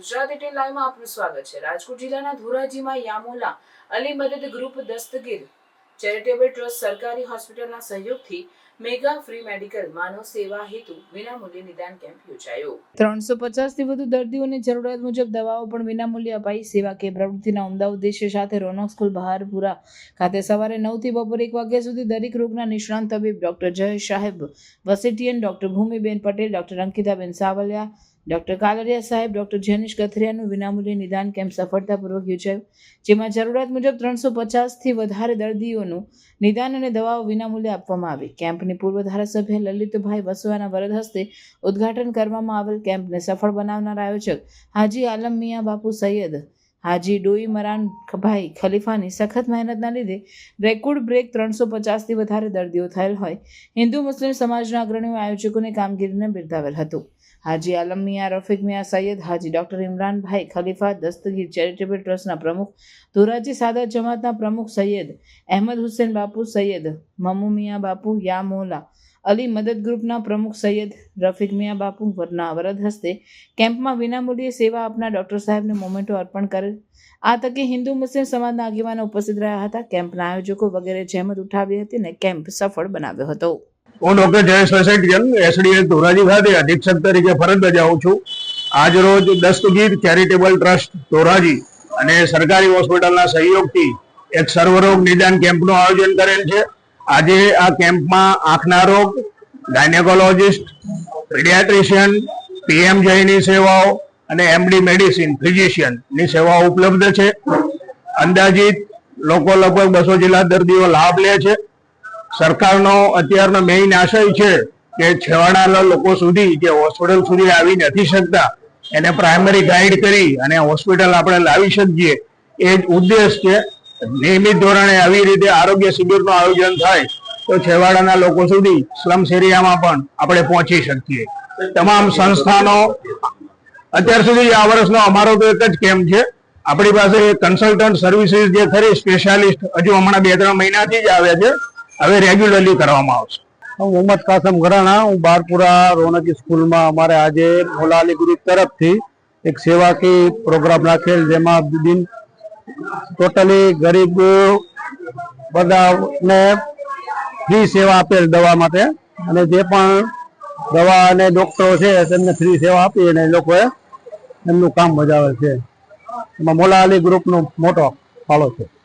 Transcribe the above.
ગુજરાત 18 લાઈવમાં આપનું સ્વાગત છે। રાજકોટ જિલ્લાના ધોરાજીમાં યામોલા અલી મદદ ગ્રુપ દસ્તગીર ચેરિટેબલ ટ્રસ્ટ સરકારી હોસ્પિટલના સહયોગથી મેગા ફ્રી મેડિકલ માનવ સેવા હેતુ વિનામૂલ્યે નિદાન કેમ્પ યોજાયો। 350 થી વધુ દર્દીઓને જરૂરિયાત મુજબ દવાઓ પણ વિનામૂલ્યે અપાઈ। સેવા કે પ્રવૃત્તિના ઉમદા ઉદ્દેશ્ય સાથે રોનક સ્કૂલ બહારપુરા ખાતે સવારે 9 થી બપોરે 1 વાગ્યા સુધી દરેક રોગના નિષ્ણાંત તબીબ ડોક્ટર જય સાહેબ Vasetian, doctor ભૂમિબેન Patel, doctor અંકિતાબેન Savaliya, doctor Kalariya સાહેબ, ડોક્ટર જેનિશ કથરિયાનું વિનામૂલ્યે નિદાન કેમ્પ સફળતાપૂર્વક યોજાયું, જેમાં જરૂરિયાત મુજબ 350 થી વધારે દર્દીઓનું નિદાન અને દવાઓ વિનામૂલ્યે આપવામાં આવી। કેમ્પની પૂર્વ ધારાસભ્ય લલિતભાઈ વસવાના વરદ હસ્તે ઉદ્ઘાટન કરવામાં આવેલ કેમ્પને સફળ બનાવનાર આયોજક હાજી આલમ મિયા બાપુ સૈયદ, હાજી ડોઈ મરાન ભાઈ ખલીફાની સખત મહેનતના લીધે રેકોર્ડ બ્રેક 350 થી વધારે દર્દીઓ થયેલ હોય હિન્દુ મુસ્લિમ સમાજના અગ્રણીઓ આયોજકોની કામગીરીને બિરદાવેલ હતું। હાજી આલમ મિયા, રફીક મિયા સૈયદ, હાજી ડોક્ટર ઇમરાનભાઈ ખલીફા દસ્તગીર ચેરિટેબલ ટ્રસ્ટના પ્રમુખ, ધોરાજી સાદત જમાતના પ્રમુખ સૈયદ અહેમદ હુસેન બાપુ સૈયદ, મમ્મુ મિયા બાપુ યામોલા અલી મદદ ગ્રુપના પ્રમુખ સૈયદ રફીક મિયા બાપુ વરના વરદ હસ્તે કેમ્પમાં વિનામૂલ્યે સેવા આપનાર ડોક્ટર સાહેબને મોમેન્ટો અર્પણ કરેલ। આ તકે હિન્દુ મુસ્લિમ સમાજના આગેવાનો ઉપસ્થિત રહ્યા હતા। કેમ્પના આયોજકો વગેરે જહેમત ઉઠાવી હતી અને કેમ્પ સફળ બનાવ્યો હતો। હું ડોક્ટર જયેશ વસેટિયન એસડીએસ ધોરાજી ખાતે અધિક્ષક તરીકે ફરજ બજાવું છું। આજ રોજ દસ્તગીર ચેરિટેબલ ટ્રસ્ટ ધોરાજી અને સરકારી હોસ્પિટલના સહયોગથી એક સર્વરોગ નિદાન કેમ્પનું આયોજન કરેલ છે। આજે આ કેમ્પમાં આંખના રોગ, ગાયનેકોલોજીસ્ટ, પીડિયાટ્રિશિયન, પીએમજયની સેવાઓ અને એમડી મેડિસિન ફિઝિશિયનની સેવાઓ ઉપલબ્ધ છે। અંદાજિત લોકો લગભગ 200 જેટલા દર્દીઓ લાભ લે છે। સરકારનો અત્યારનો મેઇન આશય છે કે છેવાડાના લોકો સુધી જે હોસ્પિટલ સુધી આવી નથી શકતા એને પ્રાઇમરી ગાઈડ કરી અને હોસ્પિટલ આપણે લાવી શકીએ, એ જ ઉદ્દેશ છે। નિયમિત ધોરણે આવી રીતે આરોગ્ય શિબિરનું આયોજન થાય તો છેવાડાના લોકો સુધી સ્લમ્સ એરિયામાં પણ આપણે પહોંચી શકીએ। તમામ સંસ્થાનો અત્યાર સુધી આ વર્ષનો અમારો તો એક જ કેમ્પ છે। આપણી પાસે કન્સલ્ટન્ટ સર્વિસીસ જે ખરી સ્પેશિયાલિસ્ટ હજુ હમણાં 2-3 મહિનાથી જ આવ્યા છે, હવે રેગ્યુલરલી કરવામાં આવશે। હું મોહમ્મદ કાસમ ઘરાણા, હું બારપુરા રોનકી સ્કૂલમાં અમારે આજે મોલા અલી ગ્રુપ તરફથી એક સેવાકીય પ્રોગ્રામ રાખેલ, જેમાં દિન ટોટલી ગરીબ બધાને ફ્રી સેવા આપેલ દવા માટે, અને જે પણ દવા અને ડોક્ટરો છે તેમને ફ્રી સેવા આપી અને એ લોકોએ એમનું કામ બજાવે છે। એમાં મોલા અલી ગ્રુપનો મોટો ફાળો છે।